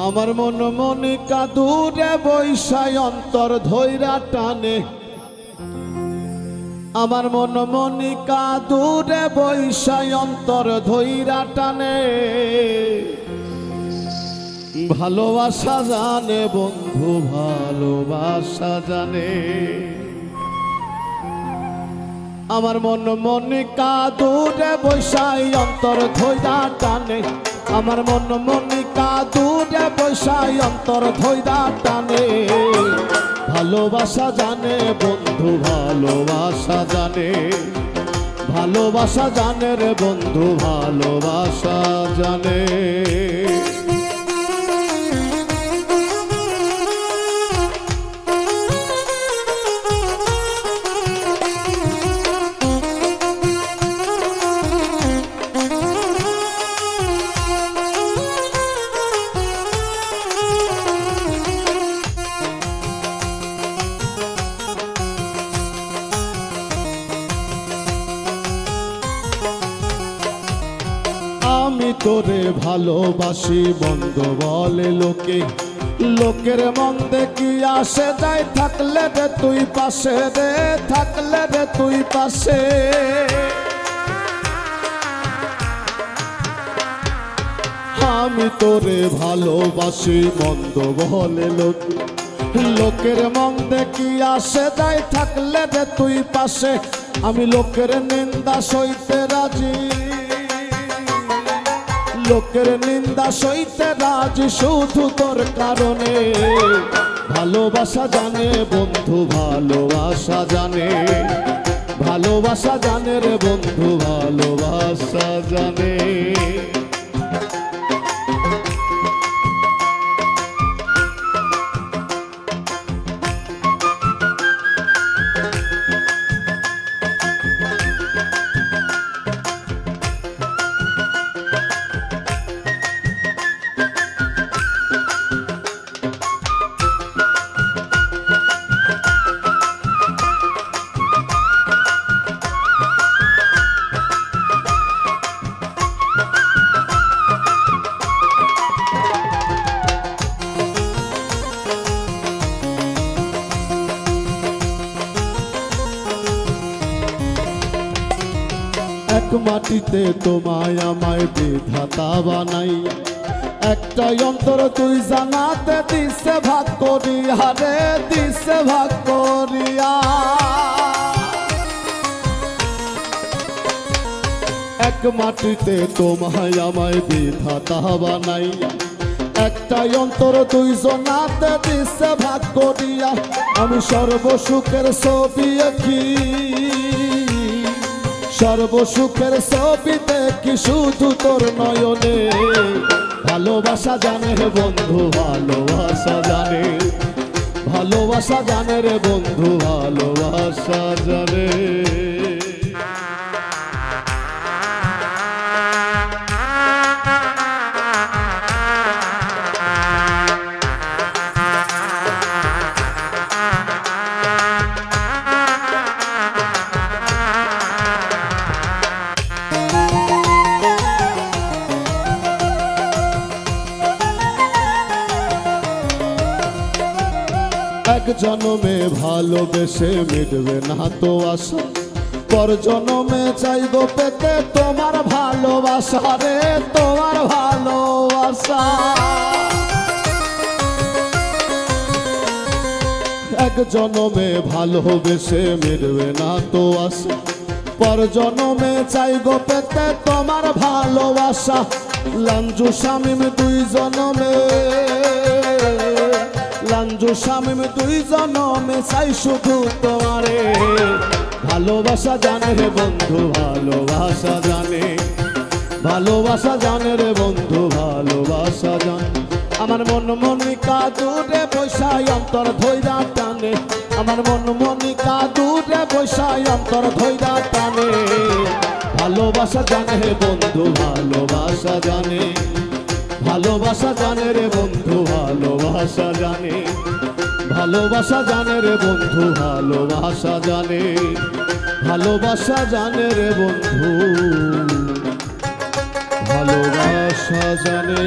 আমার মন মনিকা দূরে বৈশাই অন্তর ধৈরা টানে আমার মন মনিকা দূরে বৈশাই অন্তর ধৈরা টানে ভালোবাসা জানে বন্ধু ভালোবাসা জানে আমার মন মনিকা দূরে বৈশাই অন্তর ধৈরা টানে আমার মন মনিকা দূরে বৈশাই অন্তর ধৈরা টানে ভালোবাসা জানে বন্ধু ভালোবাসা জানে ভালোবাসা জানে রে বন্ধু ভালোবাসা জানে আমি তোরে ভালোবাসি বন্ধ বলে লোকে লোকের মন দেখি আসে যায় থাকলে রে তুই পাশে রে থাকলে রে তুই পাশে আমি তোরে ভালোবাসি বন্ধ বলে লোকে লোকের মন দেখি আসে যায় থাকলে রে তুই পাশে আমি লোকের নিন্দা সইতে রাজি লোকের নিন্দা সইতে রাজি শুধু তোর কারণে ভালোবাসা জানে বন্ধু ভালোবাসা জানে ভালোবাসা জানে রে বন্ধু ভালোবাসা জানে এক মাটিতে তোমায় আমায় বিধাতা বানাই একটাই অন্তর তুই জানাতে দিছে ভাগ করিয়া রে দিছে ভাগ করিয়া এক মাটিতে তোমায় আমায় বিধাতা বানাই একটাই অন্তর তুই জানাতে দিছে ভাগ করিয়া আমি সর্বসুখের ছবি আঁকি সর্বসুখের ছবি দেখি শুধু তোর নয়নে ভালোবাসা জানে রে বন্ধু ভালোবাসা জানে ভালোবাসা জানে রে বন্ধু ভালোবাসা জানে এক জনমে ভালোবেসে মিটবে না তো আশা পর জনমে চাইব পেতে তোমার ভালোবাসা রে তোমার ভালোবাসা এক জনমে ভালোবেসে মিটবে না তো আশা পর জনমে চাইব পেতে তোমার ভালোবাসা লাঞ্জু শামিম দুই জনমে লাঞ্জু শামিম দুই জনমে চাই শুধু তোমারে ভালোবাসা জানে রে বন্ধু ভালোবাসা জানে ভালোবাসা জানে রে বন্ধু ভালোবাসা জানে আমার মন মনিকা দূরে বৈশাই অন্তর ধৈরা টানে আমার মন মনিকা দূরে বৈশাই অন্তর ধৈরা টানে ভালোবাসা জানে রে বন্ধু ভালোবাসা জানে ভালোবাসা জানে রে বন্ধু ভালোবাসা জানে ভালোবাসা জানে রে বন্ধু ভালোবাসা জানে ভালোবাসা জানে রে বন্ধু ভালোবাসা জানে।